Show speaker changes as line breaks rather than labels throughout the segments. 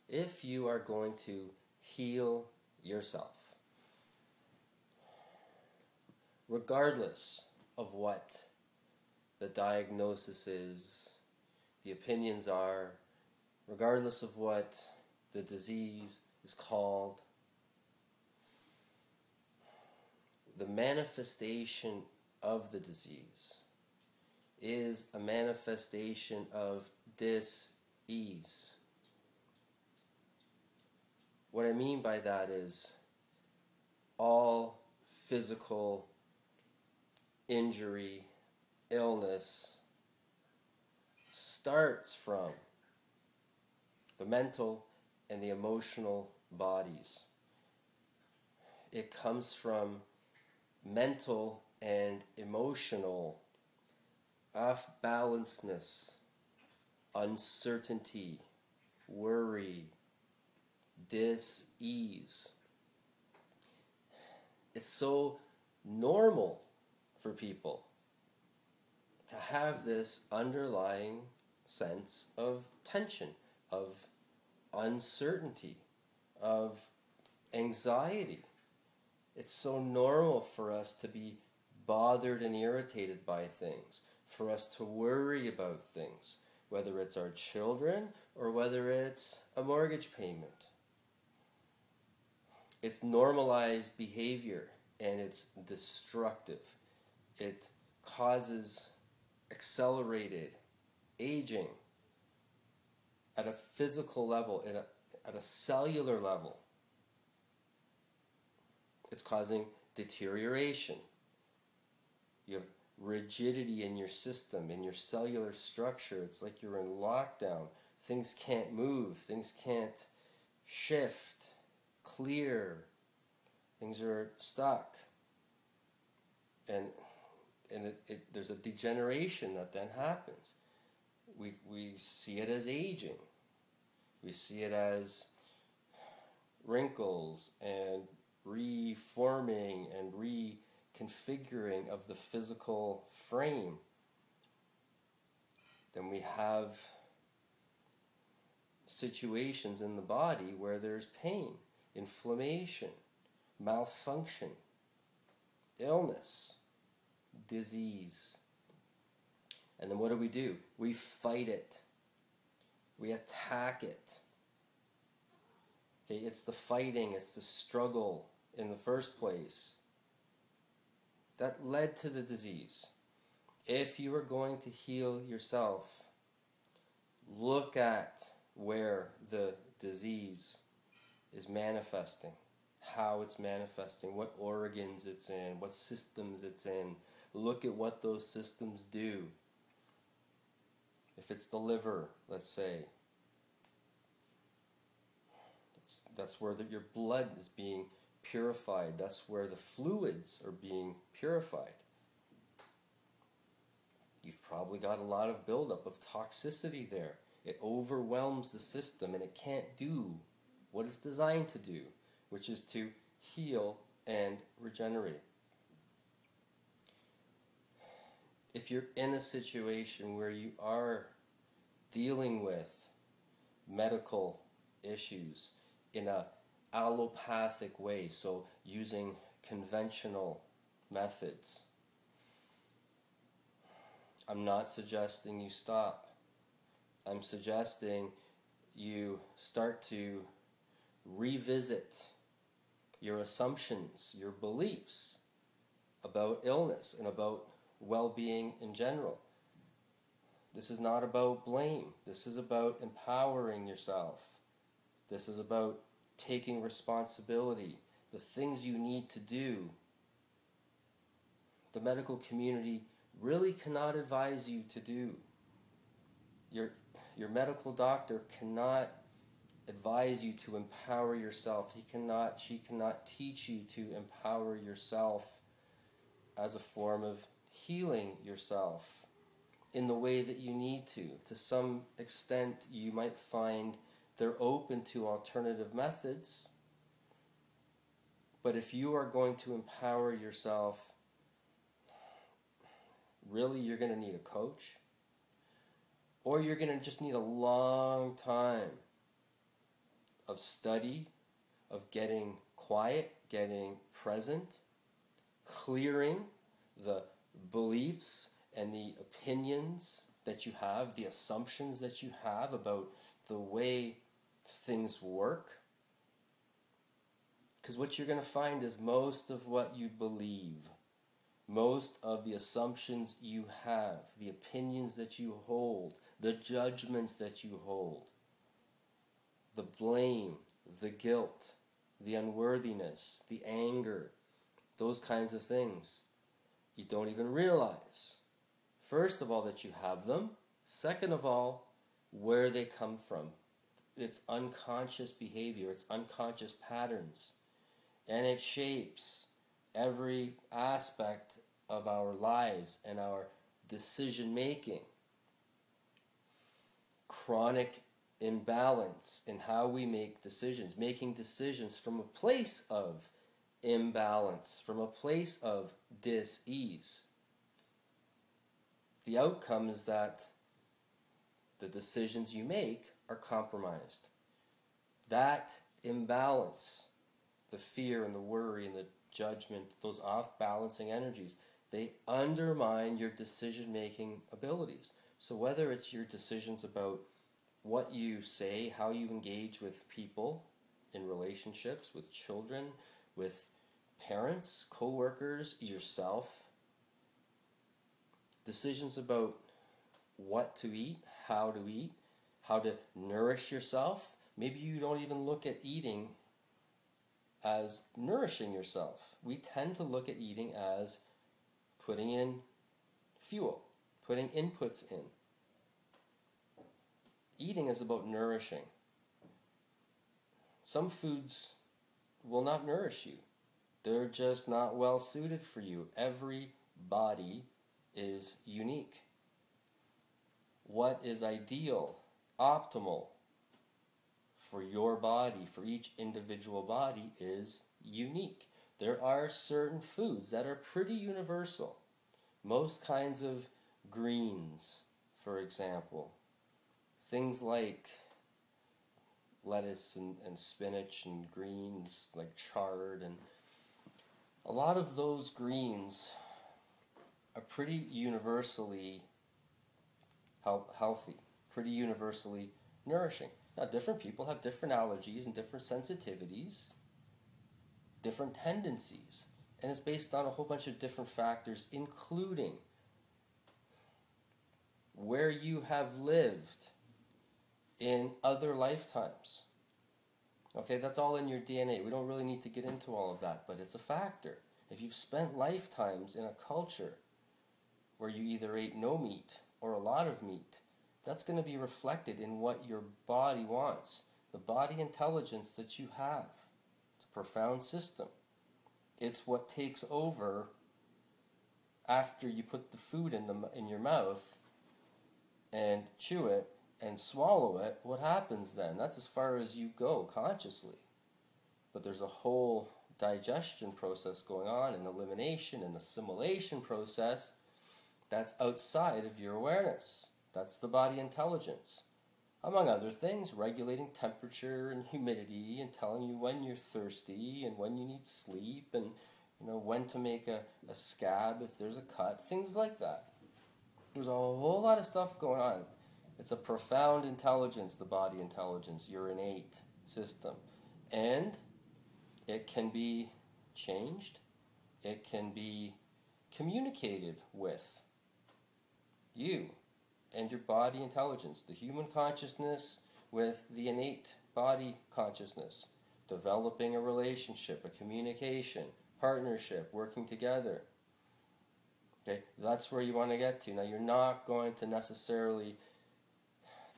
if you are going to heal yourself, regardless of what the diagnosis is, the opinions are, regardless of what the disease is called, the manifestation of the disease is a manifestation of dis-ease. What I mean by that is all physical injury, illness starts from the mental and the emotional bodies. It comes from mental and emotional off-balancedness, uncertainty, worry, dis-ease. It's so normal for people to have this underlying sense of tension, of uncertainty, of anxiety. It's so normal for us to be bothered and irritated by things, for us to worry about things, whether it's our children or whether it's a mortgage payment. It's normalized behavior and it's destructive. It causes accelerated aging at a physical level, at a cellular level. It's causing deterioration. You have rigidity in your system, in your cellular structure. It's like you're in lockdown. Things can't move. Things can't shift, clear. Things are stuck. And there's a degeneration that then happens. We see it as aging. We see it as wrinkles and reforming and reconfiguring of the physical frame. Then we have situations in the body where there's pain, inflammation, malfunction, illness, disease. And then what do? We fight it. We attack it. Okay, it's the fighting, it's the struggle in the first place that led to the disease. If you are going to heal yourself, look at where the disease is manifesting, how it's manifesting, what organs it's in, what systems it's in. Look at what those systems do. If it's the liver, let's say, that's where your blood is being purified. That's where the fluids are being purified. You've probably got a lot of buildup of toxicity there. It overwhelms the system and it can't do what it's designed to do, which is to heal and regenerate. If you're in a situation where you are dealing with medical issues in a allopathic way, so using conventional methods, I'm not suggesting you stop. I'm suggesting you start to revisit your assumptions, your beliefs about illness and about well-being in general. This is not about blame. This is about empowering yourself. This is about taking responsibility, the things you need to do. The medical community really cannot advise you to do. Your medical doctor cannot advise you to empower yourself. She cannot teach you to empower yourself as a form of healing yourself in the way that you need to. To some extent, you might find they're open to alternative methods, but if you are going to empower yourself, really you're going to need a coach, or you're going to just need a long time of study, of getting quiet, getting present, clearing the beliefs and the opinions that you have, the assumptions that you have about the way things work. Because what you're going to find is most of what you believe, most of the assumptions you have, the opinions that you hold, the judgments that you hold, the blame, the guilt, the unworthiness, the anger, those kinds of things, you don't even realize, first of all, that you have them. Second of all, where they come from. It's unconscious behavior, it's unconscious patterns, and it shapes every aspect of our lives and our decision making. Chronic imbalance in how we make decisions, making decisions from a place of imbalance, from a place of dis-ease. The outcome is that the decisions you make are compromised. That imbalance, the fear and the worry and the judgment, those off-balancing energies, they undermine your decision-making abilities. So whether it's your decisions about what you say, how you engage with people in relationships, with children, with parents, co-workers, yourself, decisions about what to eat, how to nourish yourself. Maybe you don't even look at eating as nourishing yourself. We tend to look at eating as putting in fuel, putting inputs in. Eating is about nourishing. Some foods will not nourish you. They're just not well suited for you. Every body is unique. What is ideal, optimal for your body, for each individual body, is unique. There are certain foods that are pretty universal. Most kinds of greens, for example, things like lettuce and spinach and greens like chard, and a lot of those greens are pretty universally healthy, pretty universally nourishing. Now, different people have different allergies and different sensitivities, different tendencies, and it's based on a whole bunch of different factors, including where you have lived in other lifetimes. Okay, that's all in your DNA. We don't really need to get into all of that, but it's a factor. If you've spent lifetimes in a culture where you either ate no meat or a lot of meat, that's going to be reflected in what your body wants. The body intelligence that you have. It's a profound system. It's what takes over after you put the food in your mouth and chew it and swallow it. What happens then? That's as far as you go consciously. But there's a whole digestion process going on, an elimination and assimilation process that's outside of your awareness. That's the body intelligence. Among other things, regulating temperature and humidity and telling you when you're thirsty and when you need sleep and when to make a scab if there's a cut, things like that. There's a whole lot of stuff going on. It's a profound intelligence, the body intelligence, your innate system. And it can be changed. It can be communicated with you and your body intelligence, the human consciousness with the innate body consciousness, developing a relationship, a communication, partnership, working together. Okay, that's where you want to get to. Now, you're not going to necessarily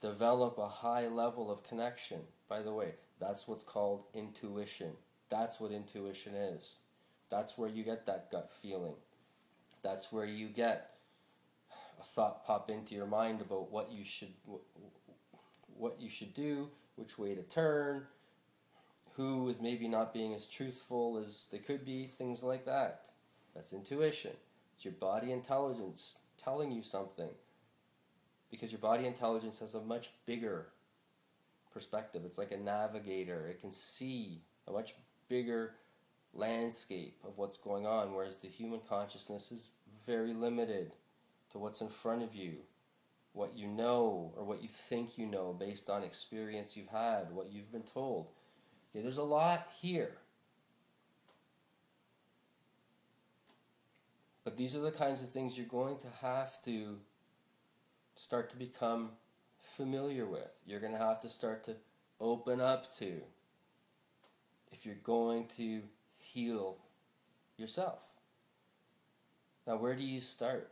develop a high level of connection. By the way, that's what's called intuition. That's what intuition is. That's where you get that gut feeling. That's where you get a thought pop into your mind about what you should do, which way to turn, who is maybe not being as truthful as they could be, things like that. That's intuition. It's your body intelligence telling you something, because your body intelligence has a much bigger perspective. It's like a navigator. It can see a much bigger landscape of what's going on, whereas the human consciousness is very limited to what's in front of you, what you know or what you think you know based on experience you've had, what you've been told. Okay, there's a lot here. But these are the kinds of things you're going to have to start to become familiar with. You're going to have to start to open up to if you're going to heal yourself. Now, where do you start?